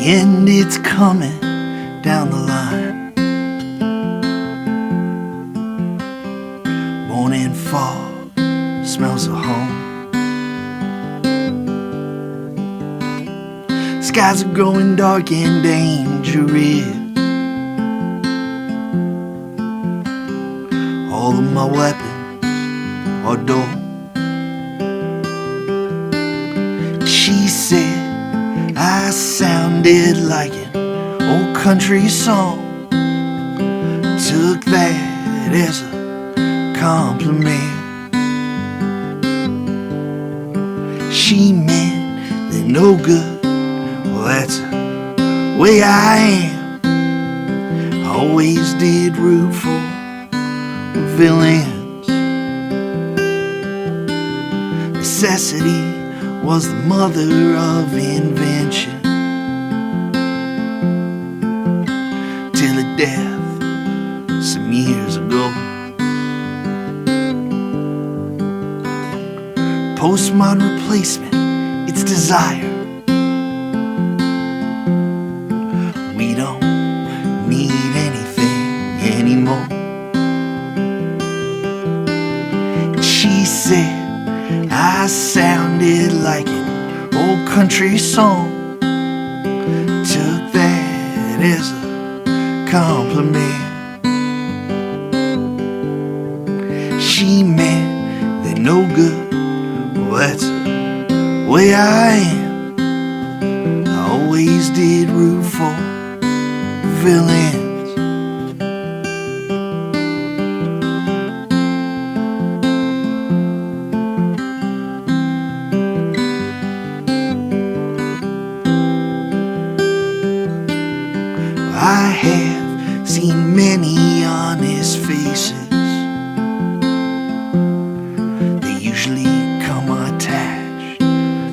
The end, it's coming down the line. Morning fog smells of home. Skies are growing dark and dangerous. All of my weapons are dull. She said I sounded like an old country song. Took that as a compliment. She meant they're no good. Well, that's the way I am. I always did root for villains. Necessity was the mother of invention. Till a death some years ago. Postmodern replacement, it's desire. We don't need anything anymore. And she said I sounded like an old country song. Took that as a compliment. She meant they're no good. Well, that's the way I am. I always did root for villains. I have seen many honest faces. They usually come attached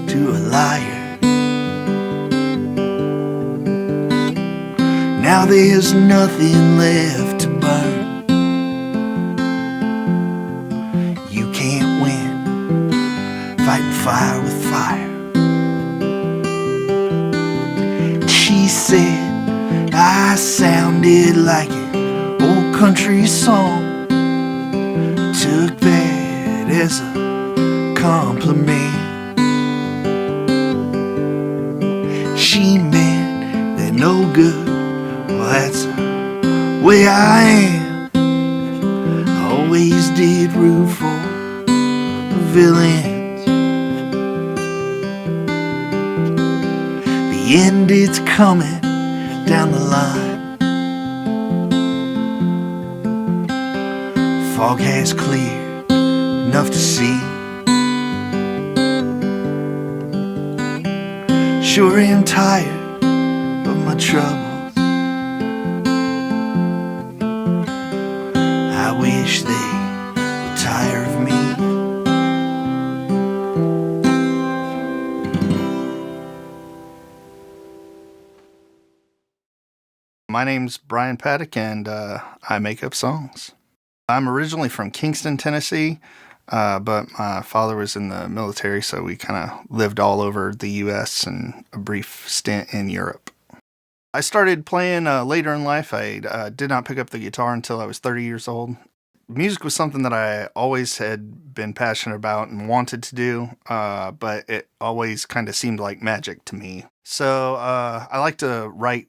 to a liar. Now there's nothing left to burn. You can't win fighting fire with fire. She said I sounded like an old country song. Took that as a compliment. She meant they're no good. Well, that's the way I am. I always did root for villains. The end, it's coming down the line. Fog has cleared enough to see. Sure am tired of my troubles. I wish they would tire of me. My name's Brian Paddock, and I make up songs. I'm originally from Kingston, Tennessee, but my father was in the military, so we kind of lived all over the U.S. and a brief stint in Europe. I started playing later in life. I did not pick up the guitar until I was 30 years old. Music was something that I always had been passionate about and wanted to do, but it always kind of seemed like magic to me. So I like to write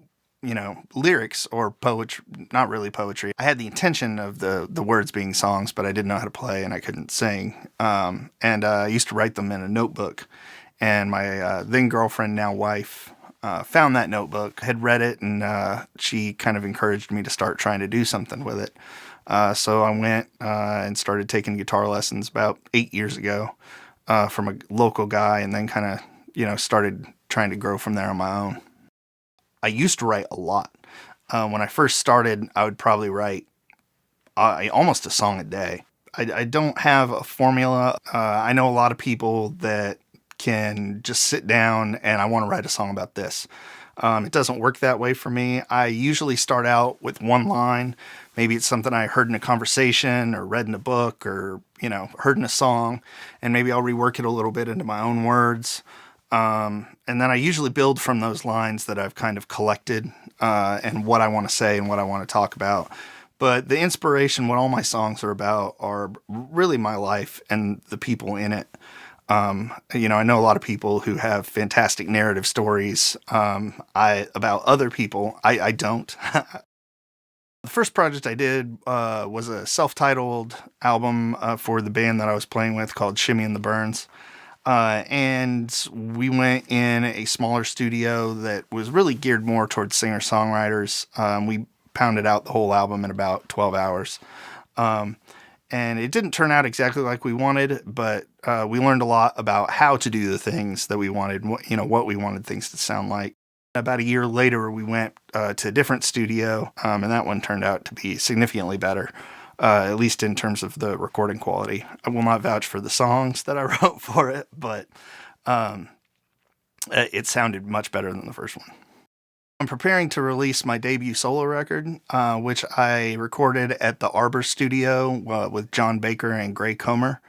lyrics or poetry, not really poetry. I had the intention of the words being songs, but I didn't know how to play and I couldn't sing. And I used to write them in a notebook. And my then girlfriend, now wife, found that notebook, had read it, and she kind of encouraged me to start trying to do something with it. So I went and started taking guitar lessons about 8 years ago from a local guy, and then kind of, started trying to grow from there on my own. I used to write a lot. When I first started, I would probably write almost a song a day. I don't have a formula. I know a lot of people that can just sit down and I want to write a song about this. It doesn't work that way for me. I usually start out with one line. Maybe it's something I heard in a conversation or read in a book or, heard in a song. And maybe I'll rework it a little bit into my own words. And then I usually build from those lines that I've kind of collected and what I want to say and what I want to talk about. But the inspiration, what all my songs are about, are really my life and the people in it. I know a lot of people who have fantastic narrative stories about other people. I don't. The first project I did was a self-titled album for the band that I was playing with called Shimmy and the Burns. And we went in a smaller studio that was really geared more towards singer-songwriters. We pounded out the whole album in about 12 hours. And it didn't turn out exactly like we wanted, but we learned a lot about how to do the things that we wanted, what we wanted things to sound like. About a year later, we went to a different studio, and that one turned out to be significantly better, at least in terms of the recording quality. I will not vouch for the songs that I wrote for it, but it sounded much better than the first one. I'm preparing to release my debut solo record, which I recorded at the Arbor Studio with John Baker and Gray Comer.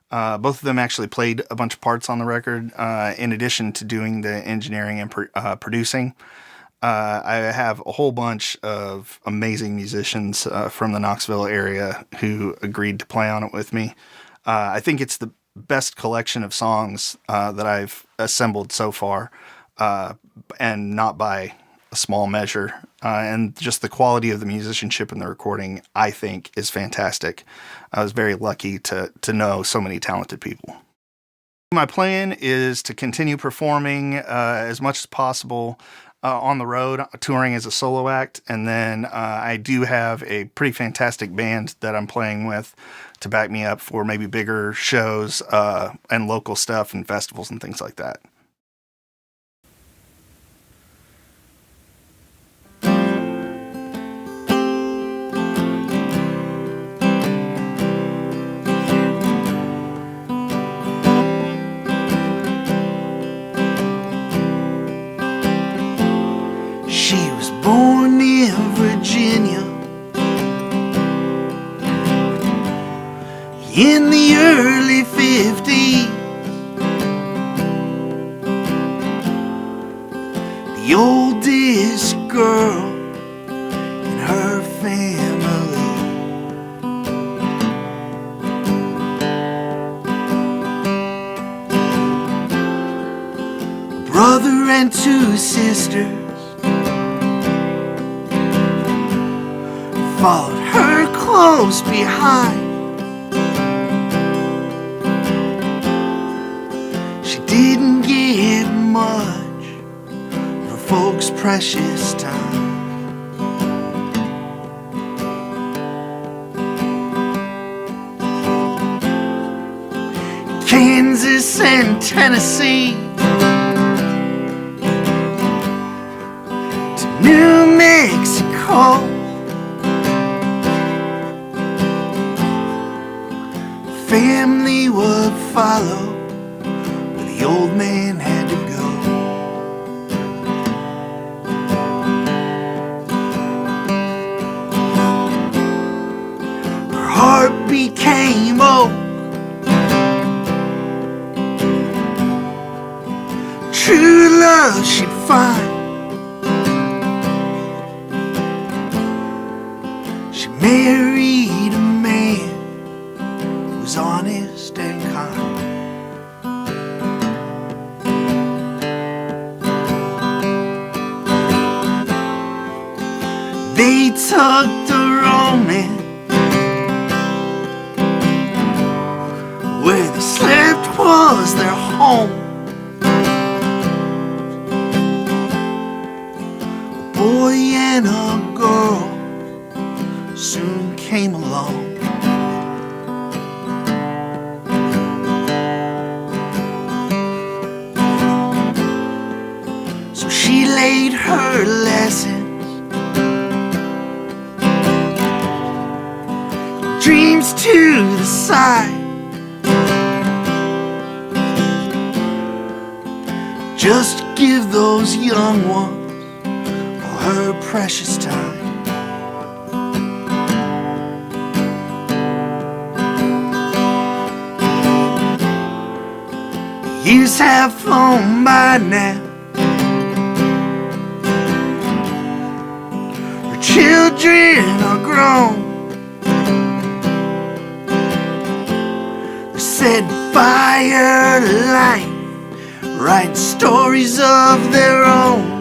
Both of them actually played a bunch of parts on the record, in addition to doing the engineering and producing. I have a whole bunch of amazing musicians from the Knoxville area who agreed to play on it with me. I think it's the best collection of songs that I've assembled so far, and not by a small measure. And just the quality of the musicianship in the recording, I think, is fantastic. I was very lucky to know so many talented people. My plan is to continue performing as much as possible on the road, touring as a solo act. And then I do have a pretty fantastic band that I'm playing with to back me up for maybe bigger shows and local stuff and festivals and things like that. She was born in Virginia in the early 50s. The oldest girl in her family. A brother and two sisters followed her close behind. She didn't get much for folks' precious time. Kansas and Tennessee to New Mexico. Family would follow, but the old man had to go. Her heart became oak. True love she'd find. She married a man was honest and kind. They took the romance where they slept was their home. A boy and a girl soon came along. She laid her lessons, dreams to the side. Just give those young ones her precious time. Years have flown by now. Her children are grown. They're setting fire to life, writing stories of their own.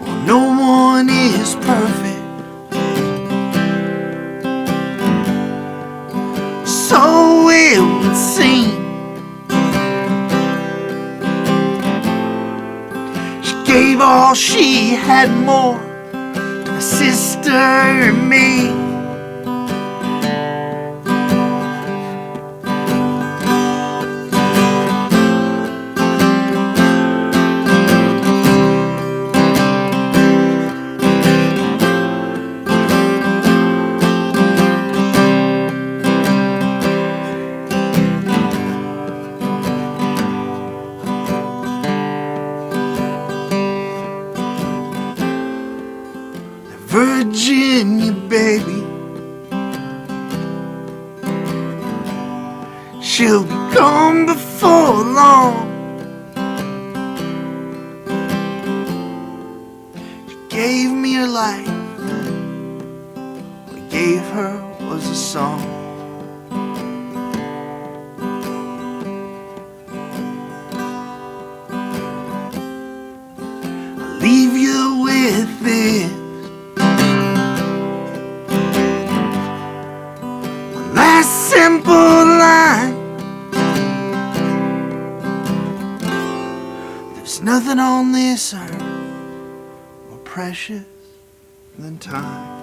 Well, no one is perfect, so it would seem. She gave all she had more to my sister and me. Virginia, baby, she'll be gone before long. She gave me her life, what I gave her was a song. I'll leave you with this simple line: there's nothing on this earth more precious than time.